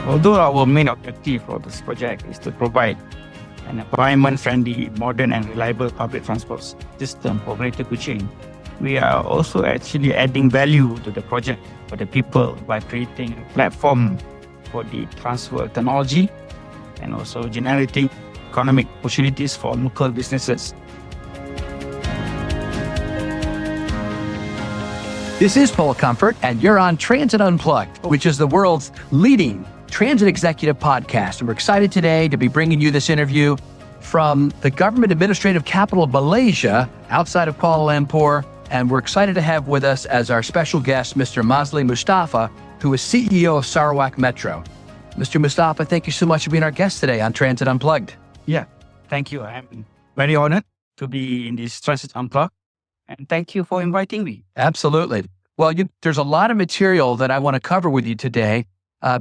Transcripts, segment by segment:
Although our main objective for this project is to provide an environment-friendly, modern and reliable public transport system for Greater Kuching, we are also actually adding value to the project for the people by creating a platform for the transfer of technology and also generating economic opportunities for local businesses. This is Paul Comfort, and you're on Transit Unplugged, which is the world's leading transit executive podcast. And we're excited today to be bringing you this interview from the government administrative capital of Malaysia, outside of Kuala Lumpur. And we're excited to have with us as our special guest, Mr. Mazli Mustaffa, who is CEO of Sarawak Metro. Mr. Mustaffa, thank you so much for being our guest today on Transit Unplugged. Yeah, thank you. I'm very honored to be in this Transit Unplugged. And thank you for inviting me. Absolutely. Well, there's a lot of material that I want to cover with you today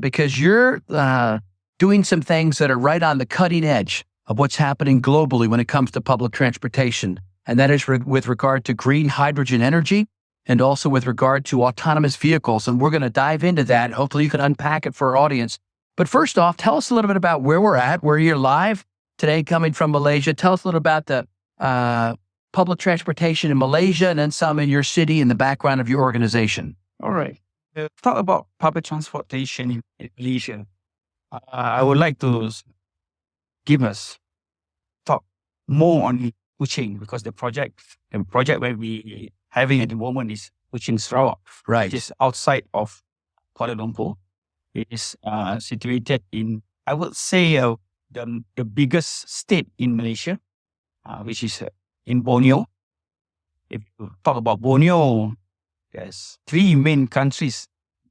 because you're doing some things that are right on the cutting edge of what's happening globally when it comes to public transportation. And that is with regard to green hydrogen energy and also with regard to autonomous vehicles. And we're going to dive into that. Hopefully you can unpack it for our audience. But first off, tell us a little bit about where we're at. We're here live today coming from Malaysia. Tell us a little about the public transportation in Malaysia and then some in your city and the background of your organization. All right. Talk about public transportation in Malaysia. I would like to talk more on Kuching because the project where we having at the moment is Kuching Sarawak, right? Which is outside of Kuala Lumpur. It is situated in, I would say, the biggest state in Malaysia, which is in Borneo. If you talk about Borneo, there's three main countries.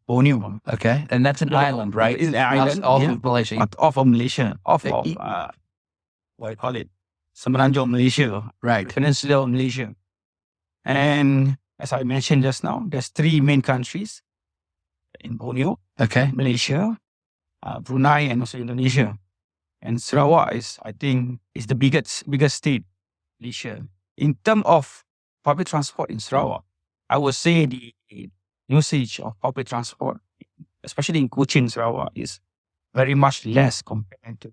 Borneo, okay, and that's an island, right? It's an island, off of Malaysia. Off of Malaysia, what do you call it? Semenanjung Malaysia, right? Peninsula of Malaysia. And as I mentioned just now, there's three main countries in Borneo, okay, Malaysia, Brunei, and also Indonesia. And Sarawak is the biggest state, Malaysia. In terms of public transport in Sarawak, I would say the usage of public transport, especially in Kuching, Sarawak, is very much less compared to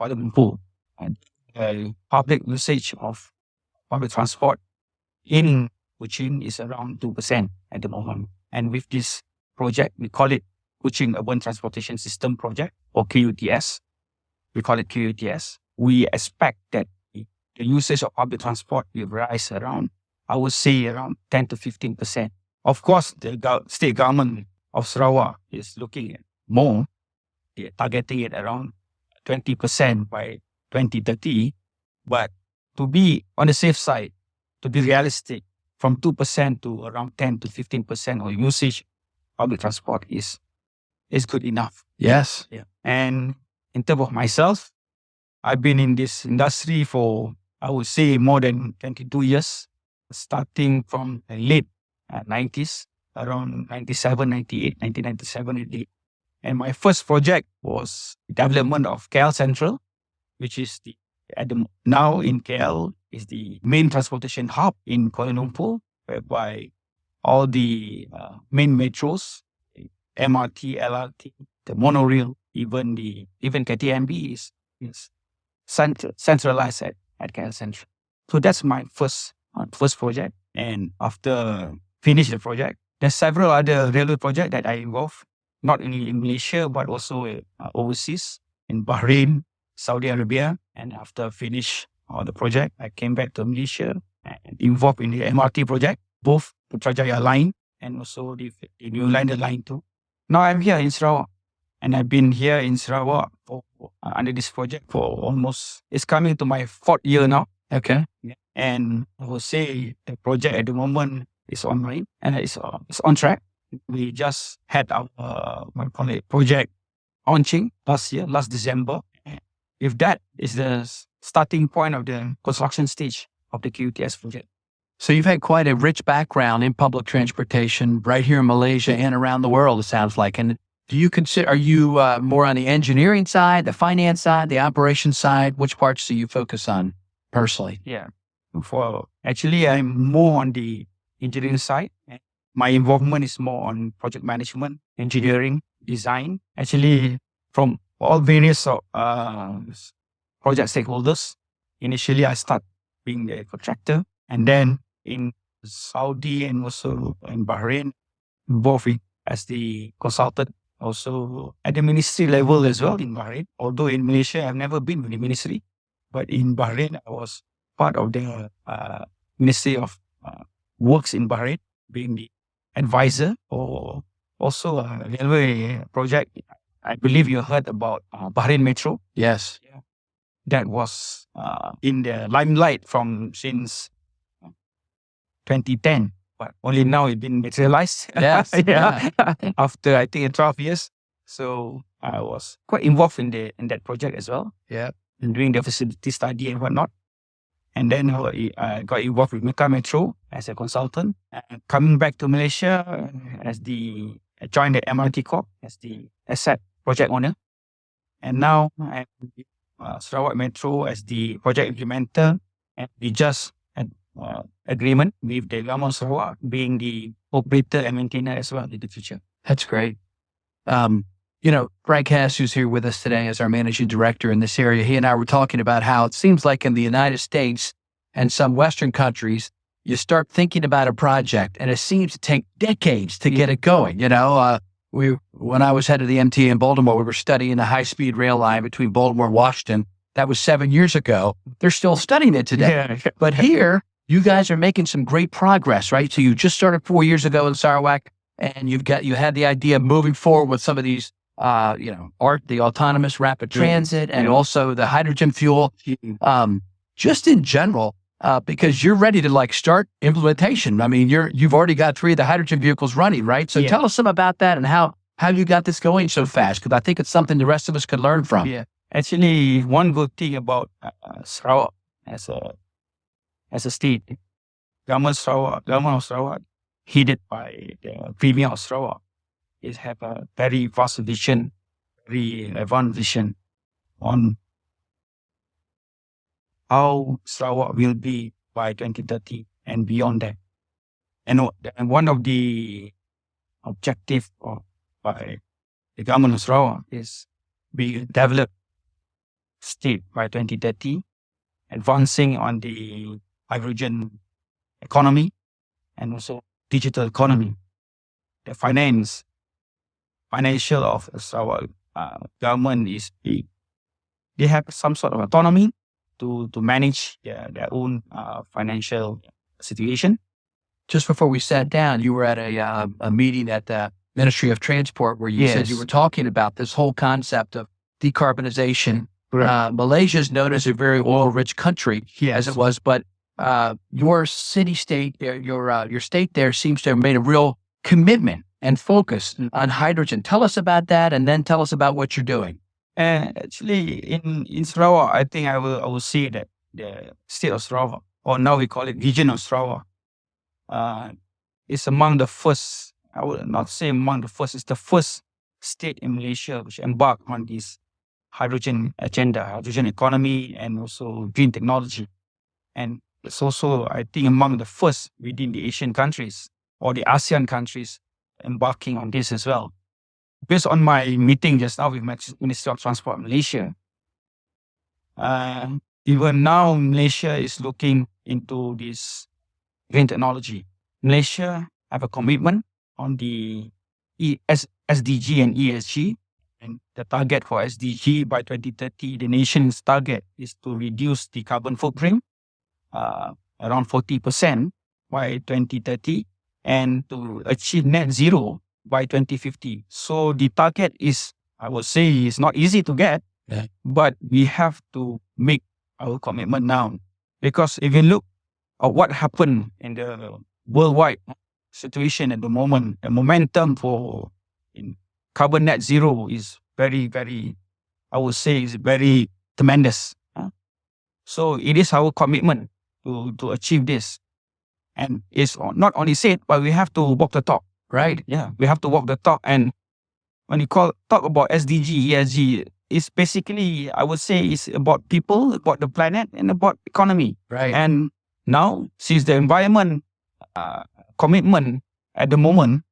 Kuala Lumpur. And public usage of public transport in Kuching is around 2% at the moment. And with this project, we call it Kuching Urban Transportation System Project, or KUTS. We call it KUTS. We expect that the usage of public transport will rise around, I would say, around 10 to 15%. Of course, the state government of Sarawak is looking at more. They're targeting it around 20% by 2030. But to be on the safe side, to be realistic, from 2% to around 10 to 15% of usage of public transport is good enough. Yes. Yeah. And in terms of myself, I've been in this industry for, I would say, more than 22 years, starting from the late 90s, around 97, 98, 1997, 98. And my first project was the development of KL Central, which is now in KL is the main transportation hub in Kuala Lumpur, whereby all the main metros, MRT, LRT, the monorail, even KTMB is centralized at KL Central. So that's my first project. And after finish the project, there's several other railway projects that I involved, not only in Malaysia, but also overseas, in Bahrain, Saudi Arabia. And after finish the project, I came back to Malaysia and involved in the MRT project, both Putrajaya line and also the New Liner line too. Now I'm here in Sarawak, and I've been here in Sarawak under this project for almost, it's coming to my 4th year now. Okay. Yeah. And I would say the project at the moment is online and it's on track. We just had our project launching last December. If that is the starting point of the construction stage of the QTS project. So you've had quite a rich background in public transportation right here in Malaysia and around the world, it sounds like. And are you more on the engineering side, the finance side, the operations side? Which parts do you focus on personally? Yeah. Actually, I'm more on the engineering side. My involvement is more on project management, engineering, design. Actually, from all various project stakeholders. Initially, I start being the contractor, and then in Saudi and also in Bahrain, both as the consultant, also at the ministry level as well in Bahrain. Although in Malaysia, I've never been with the ministry, but in Bahrain, I was part of the Ministry of Works in Bahrain, being the advisor or also a railway project. I believe you heard about Bahrain Metro. Yes. That was in the limelight since 2010, but only now it's been materialized. Yes. After I think 12 years. So I was quite involved in that project as well. Yeah. And doing the facility study and whatnot. And then I got involved with Mecca Metro as a consultant. And coming back to Malaysia I joined the MRT Corp as the asset project owner. And now I'm Sarawak Metro as the project implementer, and we just had agreement with the government of Sarawak being the operator and maintainer as well in the future. That's great. Frank Hess, who's here with us today as our managing director in this area, he and I were talking about how it seems like in the United States and some Western countries, you start thinking about a project and it seems to take decades to get it going. When I was head of the MTA in Baltimore, we were studying a high-speed rail line between Baltimore and Washington. That was 7 years ago. They're still studying it today. Yeah. But here, you guys are making some great progress, right? So you just started 4 years ago in Sarawak, and you had the idea of moving forward with some of these, the autonomous rapid transit and also the hydrogen fuel. Just in general, because you're ready to start implementation. I mean, you've already got 3 of the hydrogen vehicles running, right? So tell us some about that and how you got this going so fast, because I think it's something the rest of us could learn from. Yeah, actually, one good thing about Sarawak as a state, government of Sarawak, headed by the Premier of Sarawak, is have a very vast vision, very advanced vision on how Sarawak will be by 2030 and beyond that. And one of the objectives by the government of Sarawak is be developed state by 2030, advancing on the hydrogen economy and also digital economy. The financial of Sarawak government is big. They have some sort of autonomy to manage their own financial situation. Just before we sat down, you were at a meeting at the Ministry of Transport where you said you were talking about this whole concept of decarbonization. Malaysia is known as a very oil-rich country, as it was, but your state there seems to have made a real commitment and focus on hydrogen. Tell us about that, and then tell us about what you're doing. Actually, in Sarawak, I think I will say that the state of Sarawak, or now we call it region of Sarawak, is among the first. I would not say among the first. It's the first state in Malaysia which embarked on this hydrogen agenda, hydrogen economy, and also green technology. And it's also, I think, among the first within the Asian countries or the ASEAN countries embarking on this as well. Based on my meeting just now with Ministry of Transport Malaysia, even now Malaysia is looking into this green technology. Malaysia have a commitment on the SDG and ESG, and the target for SDG by 2030, the nation's target is to reduce the carbon footprint around 40% by 2030 and to achieve net zero by 2050. So the target is, I would say, is not easy to get, but we have to make our commitment now. Because if you look at what happened in the worldwide situation at the moment, the momentum for carbon net zero is very, very, I would say, is very tremendous. So it is our commitment to achieve this. And it's not only said, but we have to walk the talk. Right. Yeah, we have to walk the talk. And when you talk about SDG, ESG, it's basically, I would say, it's about people, about the planet, and about economy. Right. And now, since the environment commitment at the moment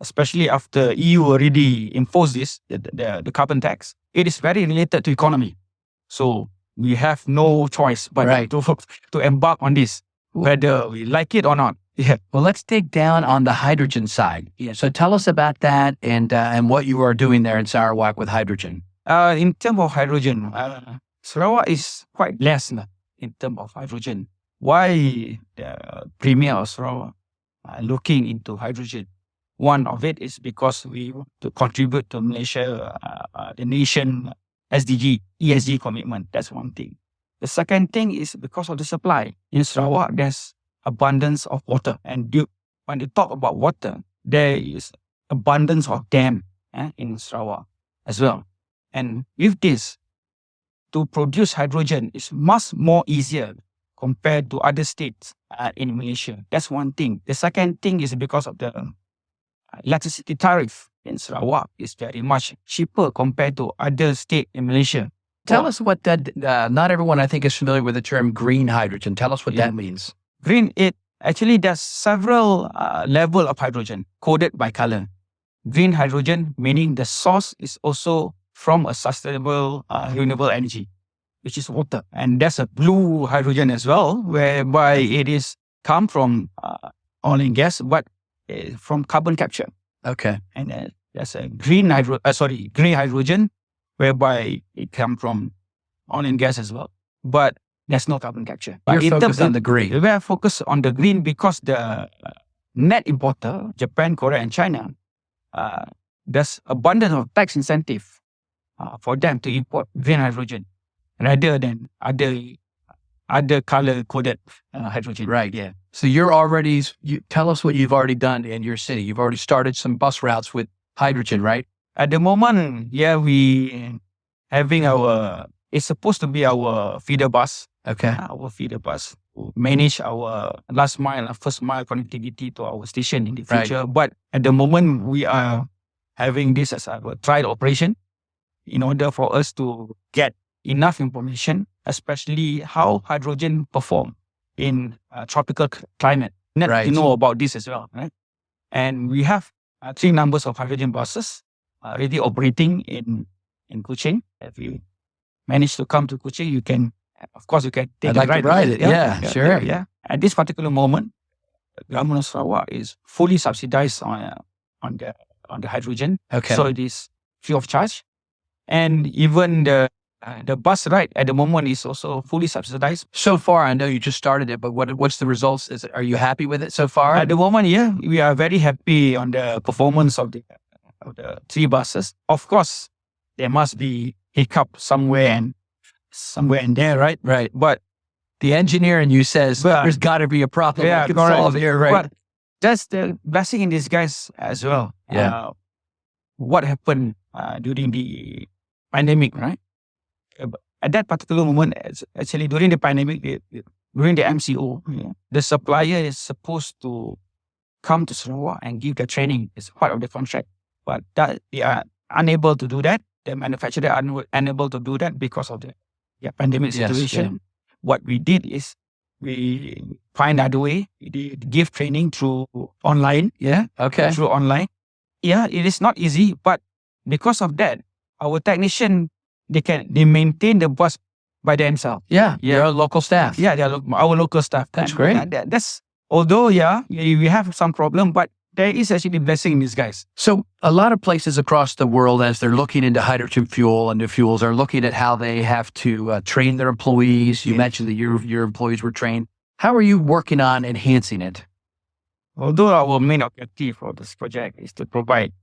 especially after EU already imposed this, the carbon tax, it is very related to economy. So we have no choice but Right. to embark on this, whether we like it or not. Yeah. Well, let's dig down on the hydrogen side. Yeah. So tell us about that and what you are doing there in Sarawak with hydrogen. In terms of hydrogen, Sarawak is quite blessed in terms of hydrogen. Why the Premier of Sarawak are looking into hydrogen? One of it is because we want to contribute to Malaysia, the nation SDG, ESG commitment. That's one thing. The second thing is because of the supply. In Sarawak, there's abundance of water. And when you talk about water, there is abundance of dam in Sarawak as well. And with this, to produce hydrogen is much more easier compared to other states in Malaysia. That's one thing. The second thing is because of the electricity tariff in Sarawak is very much cheaper compared to other states in Malaysia. Tell us what that, not everyone I think is familiar with the term green hydrogen. Tell us what that means. Green, actually there's several level of hydrogen coded by color. Green hydrogen, meaning the source is also from a sustainable renewable energy, which is water. And there's a blue hydrogen as well, whereby it is come from oil and gas, but from carbon capture. Okay. And there's a green hydrogen, whereby it come from oil and gas as well, but there's no carbon capture. But You're focused on the green. We are focused on the green because the net importer, Japan, Korea, and China, there's abundance of tax incentive for them to import green hydrogen rather than other color-coded hydrogen. Right. Yeah. So tell us what you've already done in your city. You've already started some bus routes with hydrogen, right? At the moment, we having it's supposed to be our feeder bus. Okay. Our feeder bus to manage our last mile and first mile connectivity to our station in the future. Right. But at the moment, we are having this as our trial operation in order for us to get enough information, especially how hydrogen perform in tropical climate. Right. To know about this as well, right? And we have 3 numbers of hydrogen buses already operating in Kuching. If you manage to come to Kuching, you can take I'd a like ride. to ride it. Yeah, sure. Yeah. At this particular moment, the government of Sarawak is fully subsidized on the hydrogen. Okay. So it is free of charge. And even the bus ride at the moment is also fully subsidized. So far, I know you just started it, but what's the results? Are you happy with it so far? At the moment, we are very happy on the performance of the 3 buses. Of course, there must be hiccup somewhere and there, right? Right. But the engineer in you says there's got to be a problem we can solve here, right? But that's the blessing in disguise as well. Yeah. What happened during the pandemic, right? At that particular moment, actually during the pandemic, during the MCO, the supplier is supposed to come to Sarawak and give the training. It's part of the contract. But that they are unable to do that. The manufacturer are unable to do that because of the pandemic situation. Yes, What we did is we find another way. We give training through online. Yeah. Okay. Through online. Yeah, it is not easy, but because of that, our technician, they maintain the bus by themselves. Yeah. Your local staff. Yeah, they're our local staff. That's great. That's although we have some problem, but there is actually blessing in disguise. So a lot of places across the world, as they're looking into hydrogen fuel and new fuels, are looking at how they have to train their employees. You mentioned that your employees were trained. How are you working on enhancing it? Although our main objective for this project is to provide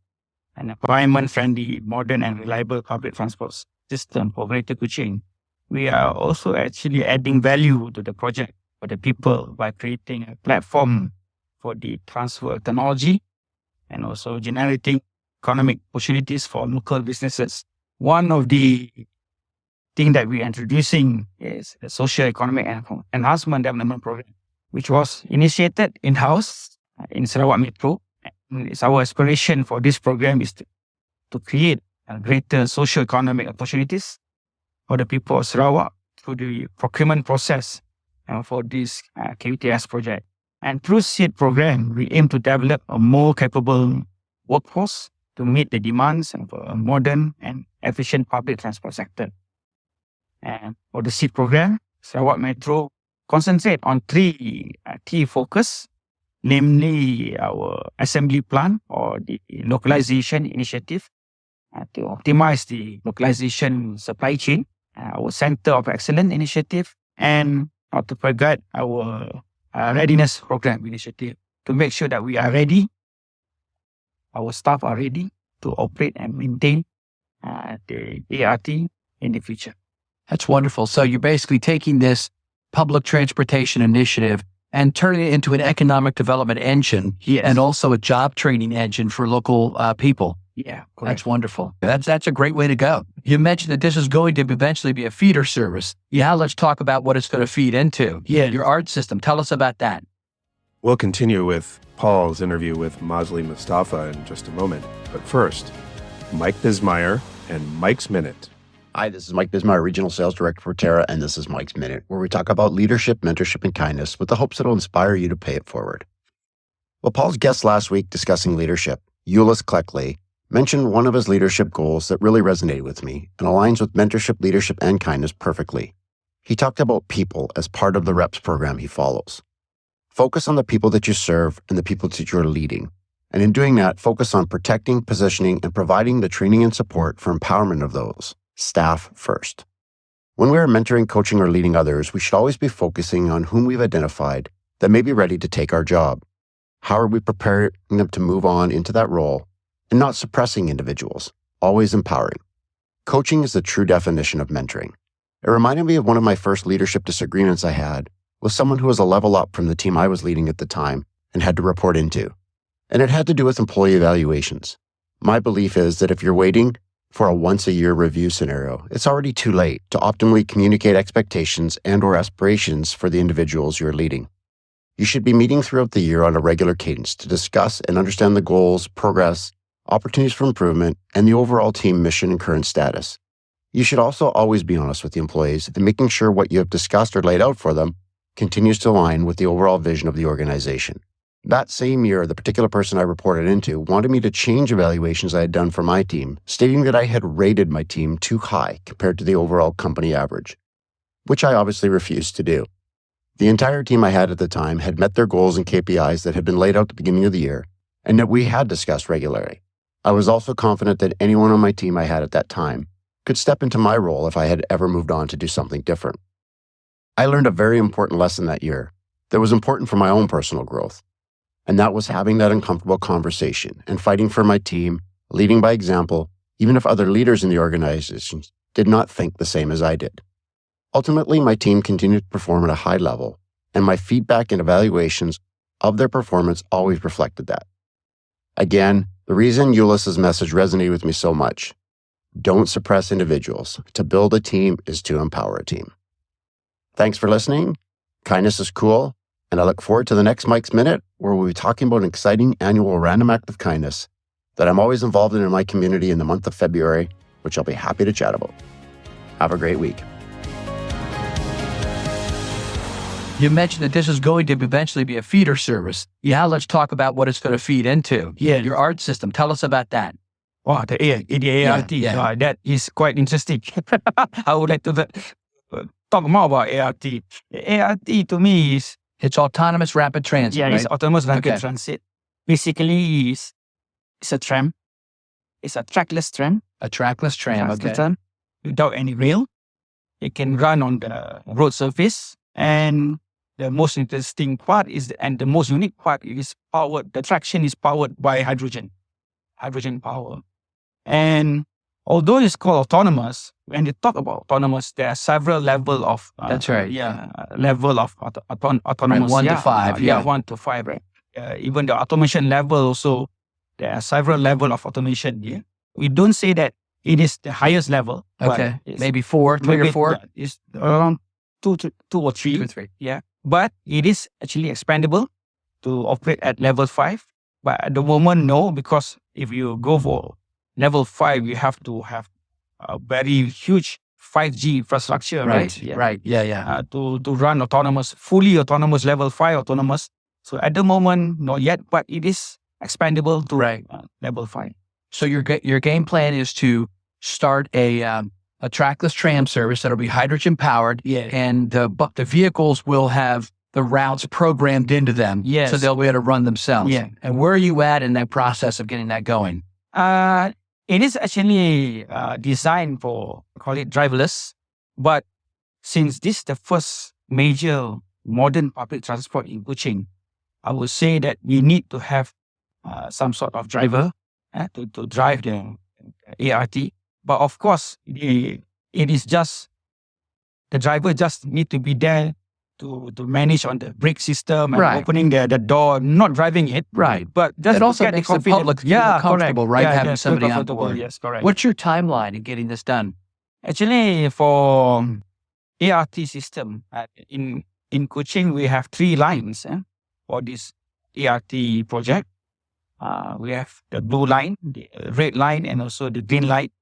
an environment-friendly, modern and reliable public transport system for Greater Kuching, we are also actually adding value to the project for the people by creating a platform for the transfer of technology and also generating economic opportunities for local businesses. One of the things that we are introducing is the Social Economic Enhancement Development Program, which was initiated in-house in Sarawak Metro. And it's our aspiration for this program is to create greater socio-economic opportunities for the people of Sarawak through the procurement process for this KUTS project. And through SEED program, we aim to develop a more capable workforce to meet the demands of a modern and efficient public transport sector. And for the SEED program, Sarawak Metro concentrate on three key focus, namely our assembly plan or the localization initiative to optimize the localization supply chain, our Center of Excellence initiative, and not to forget our readiness program initiative to make sure that we are ready, our staff are ready to operate and maintain the ART in the future. That's wonderful. So you're basically taking this public transportation initiative and turning it into an economic development engine, Yes. and also a job training engine for local people. Yeah, correct. That's wonderful. That's a great way to go. You mentioned that this is going to eventually be a feeder service. Yeah, let's talk about what it's going to feed into. Yeah. Your art system. Tell us about that. We'll continue with Paul's interview with Mazli Mustaffa in just a moment. But first, Mike Bismeyer and Mike's Minute. Hi, this is Mike Bismeyer, Regional Sales Director for Terra, and this is Mike's Minute, where we talk about leadership, mentorship, and kindness with the hopes that it'll inspire you to pay it forward. Well, Paul's guest last week discussing leadership, Ulis Cleckley, mentioned one of his leadership goals that really resonated with me and aligns with mentorship, leadership, and kindness perfectly. He talked about people as part of the REPS program he follows. Focus on the people that you serve and the people that you're leading. And in doing that, focus on protecting, positioning, and providing the training and support for empowerment of those. Staff first. When we are mentoring, coaching, or leading others, we should always be focusing on whom we've identified that may be ready to take our job. How are we preparing them to move on into that role and not suppressing individuals, always empowering. Coaching is the true definition of mentoring. It reminded me of one of my first leadership disagreements I had with someone who was a level up from the team I was leading at the time and had to report into. And it had to do with employee evaluations. My belief is that if you're waiting for a once-a-year review scenario, it's already too late to optimally communicate expectations and/or aspirations for the individuals you're leading. You should be meeting throughout the year on a regular cadence to discuss and understand the goals, progress, opportunities for improvement, and the overall team mission and current status. You should also always be honest with the employees and making sure what you have discussed or laid out for them continues to align with the overall vision of the organization. That same year, the particular person I reported into wanted me to change evaluations I had done for my team, stating that I had rated my team too high compared to the overall company average, which I obviously refused to do. The entire team I had at the time had met their goals and KPIs that had been laid out at the beginning of the year and that we had discussed regularly. I was also confident that anyone on my team I had at that time could step into my role if I had ever moved on to do something different. I learned a very important lesson that year that was important for my own personal growth. And that was having that uncomfortable conversation and fighting for my team, leading by example, even if other leaders in the organization did not think the same as I did. Ultimately, my team continued to perform at a high level, and my feedback and evaluations of their performance always reflected that. Again, the reason Ulis's message resonated with me so much: don't suppress individuals. To build a team is to empower a team. Thanks for listening. Kindness is cool. And I look forward to the next Mike's Minute, where we'll be talking about an exciting annual random act of kindness that I'm always involved in my community in the month of February, which I'll be happy to chat about. Have a great week. You mentioned that this is going to eventually be a feeder service. Yeah, let's talk about what it's going to feed into. Yeah. Your art system. Tell us about that. Wow, the ART, Yeah. that is quite interesting. I would like to talk more about ART. ART to me is It's autonomous rapid transit, right? it's autonomous rapid Okay. transit. Basically, it's a tram. It's a trackless tram. A trackless tram, Trackless okay. tram without any rail. It can run on the road surface. And the most interesting part and the most unique part is powered. The traction is powered by hydrogen power. And although it's called autonomous, when you talk about autonomous, there are several levels of That's right. level of autonomous. Right, 1 to 5, yeah. 1 to 5. Right. Even the automation level also, there are several levels of automation here. We don't say that it is the highest level. but Okay. it's Maybe 4, 3 or 4? yeah, it's around two or three. 2 or 3. Yeah, but it is actually expandable to operate at level 5. But at the moment, no, because if you go for level 5, you have to have a very huge 5G infrastructure, right? Right. Yeah. To run fully autonomous, level 5 autonomous. So at the moment, not yet, but it is expandable to Right. level 5. So your game plan is to start a trackless tram service that'll be hydrogen powered, Yeah. and the vehicles will have the routes programmed into them, Yes. so they'll be able to run themselves. Yeah. And where are you at in that process of getting that going? It is actually designed for, call it driverless, but since this is the first major modern public transport in Kuching, I would say that we need to have some sort of driver to drive the ART. But of course, it is just, the driver just need to be there to manage on the brake system and Right. opening the door, not driving it. Right. But just It to also get makes the confidence. public feel Yeah, comfortable, correct. right, Yeah, having yes, somebody feel on comfortable. board. Yes, correct. What's your timeline in getting this done? Actually, for ART system in Kuching, we have 3 lines for this ART project. We have the blue line, the red line, and also the green light.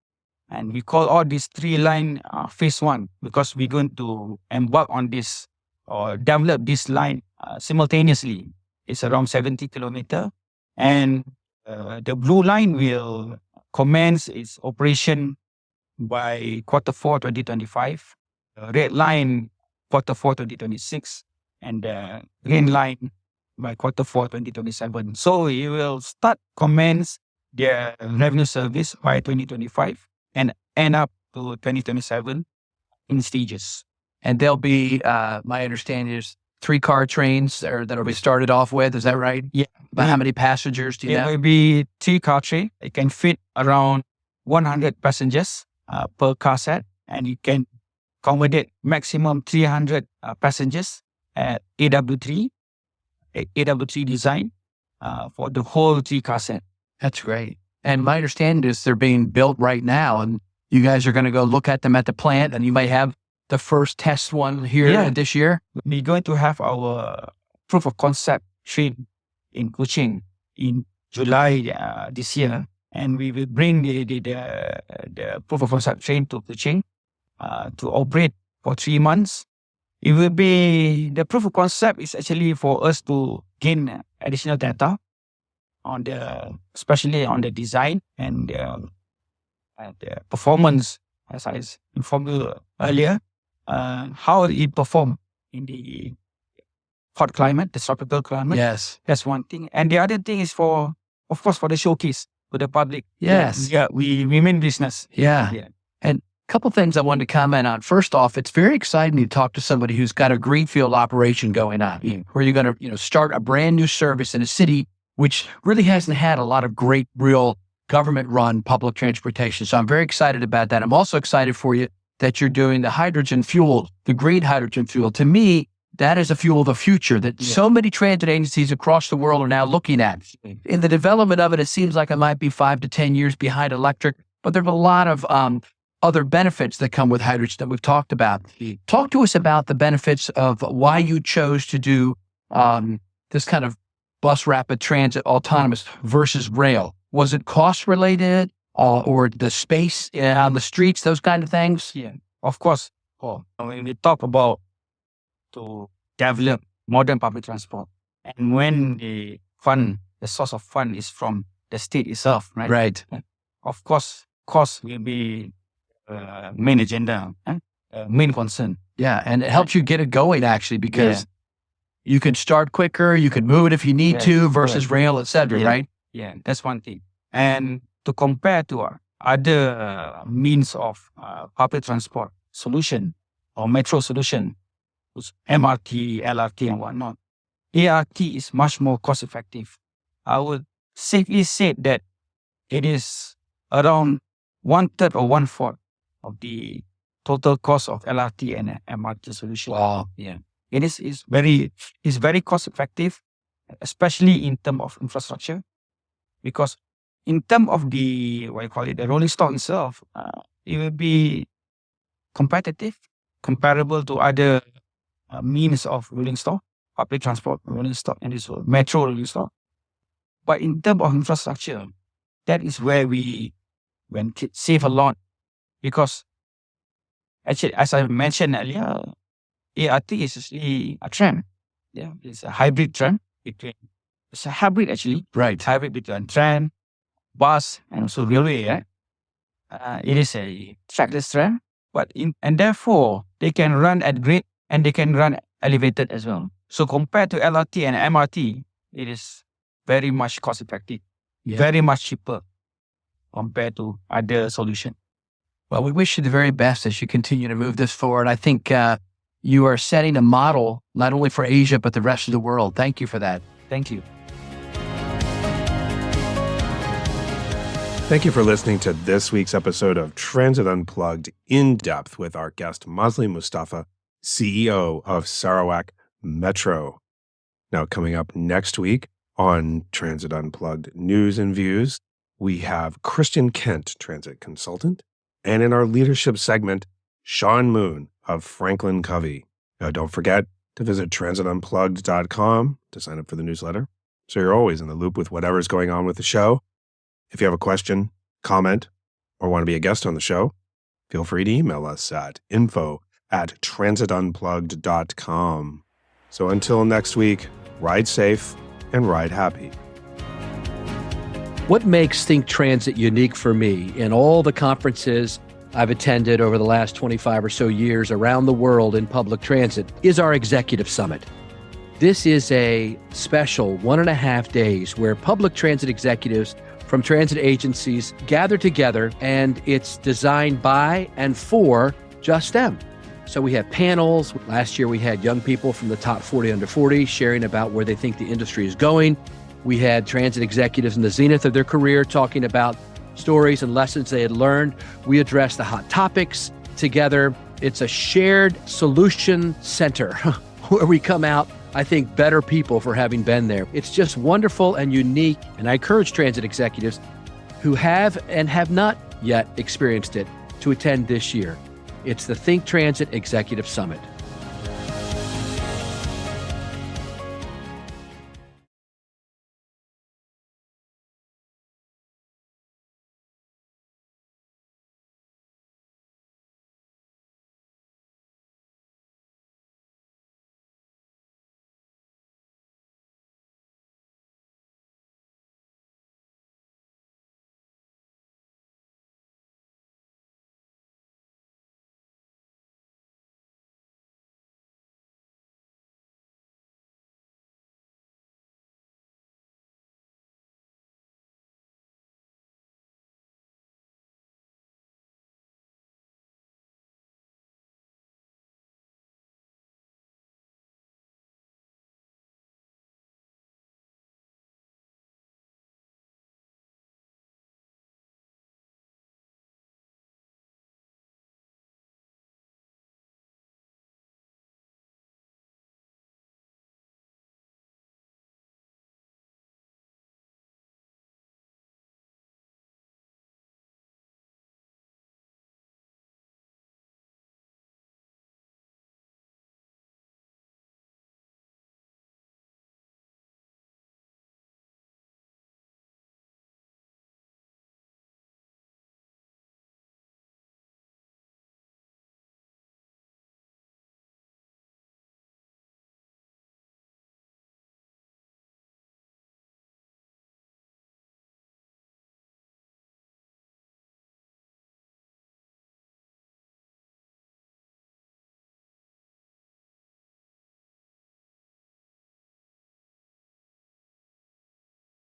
And we call all these 3 lines phase 1 because we're going to embark on this or develop this line simultaneously. It's around 70 kilometers. And the blue line will commence its operation by Q4 2025. The red line, Q4 2026. And the green line by Q4 2027. So it will commence their revenue service by 2025 and end up to 2027 in stages. And there'll be, my understanding is 3-car trains that'll be started off with. Is that right? Yeah. But how many passengers do you It know? will be 3-car train. It can fit around 100 passengers per car set, and you can accommodate maximum 300 passengers at AW3 design for the whole 3-car set. That's great. And my understanding is they're being built right now, and you guys are going to go look at them at the plant, and you may have the first test one here this year. We're going to have our proof of concept train in Kuching in July this year, and we will bring the proof of concept train to Kuching to operate for 3 months. It will be, the proof of concept is actually for us to gain additional data on especially on the design and the performance, as I informed you earlier, how it perform in the hot climate, the tropical climate. Yes. That's one thing. And the other thing is of course, for the showcase to the public. Yes. Yeah, we mean business. Yeah. Yeah. And a couple things I wanted to comment on. First off, it's very exciting to talk to somebody who's got a greenfield operation going on, where you're going to start a brand new service in a city which really hasn't had a lot of great, real government-run public transportation. So I'm very excited about that. I'm also excited for you that you're doing the hydrogen fuel, the green hydrogen fuel. To me, that is a fuel of the future that so many transit agencies across the world are now looking at. In the development of it, it seems like it might be 5 to 10 years behind electric, but there's a lot of other benefits that come with hydrogen that we've talked about. Talk to us about the benefits of why you chose to do this kind of bus rapid transit autonomous versus rail. Was it cost related or the space on the streets, those kind of things? Yeah, of course. When we talk about to develop modern public transport, and when the source of fund is from the state itself, right? Right. Of course, cost will be main agenda, main concern. Yeah, and it helps you get it going actually because you can start quicker, you can move it if you need to versus rail, et cetera, right? Yeah, that's one thing. And to compare to other means of public transport solution or metro solution, MRT, LRT and whatnot, ART is much more cost effective. I would safely say that it is around 1/3 or 1/4 of the total cost of LRT and MRT solution. Wow. Yeah. It is very cost effective, especially in terms of infrastructure, because in terms of the rolling stock itself, it will be comparable to other means of rolling stock, public transport rolling stock, and this metro rolling stock. But in terms of infrastructure, that is where we save a lot, because actually, as I mentioned earlier, ART is actually a tram. Yeah, it's a hybrid tram it's a hybrid actually. Right. Hybrid between tram, bus and also railway. It is a trackless tram, and therefore they can run at grade and they can run elevated as well. So compared to LRT and MRT, it is very much cost effective, very much cheaper compared to other solutions. Well, we wish you the very best as you continue to move this forward. I think you are setting a model not only for Asia, but the rest of the world. Thank you for that. Thank you. Thank you for listening to this week's episode of Transit Unplugged in depth with our guest, Mazli Mustaffa, CEO of Sarawak Metro. Now, coming up next week on Transit Unplugged News and Views, we have Christian Kent, transit consultant, and in our leadership segment, Shawn Moon of Franklin Covey. Now, don't forget to visit transitunplugged.com to sign up for the newsletter, so you're always in the loop with whatever's going on with the show. If you have a question, comment, or want to be a guest on the show, feel free to email us at info@transitunplugged.com. So until next week, ride safe and ride happy. What makes ThinkTransit unique for me in all the conferences I've attended over the last 25 or so years around the world in public transit is our executive summit. This is a special 1.5 days where public transit executives from transit agencies gather together, and it's designed by and for just them. So we have panels. Last year we had young people from the top 40 under 40 sharing about where they think the industry is going. We had transit executives in the zenith of their career talking about stories and lessons they had learned. We addressed the hot topics together. It's a shared solution center where we come out, I think, better people for having been there. It's just wonderful and unique. And I encourage transit executives who have and have not yet experienced it to attend this year. It's the ThinkTransit Executive Summit.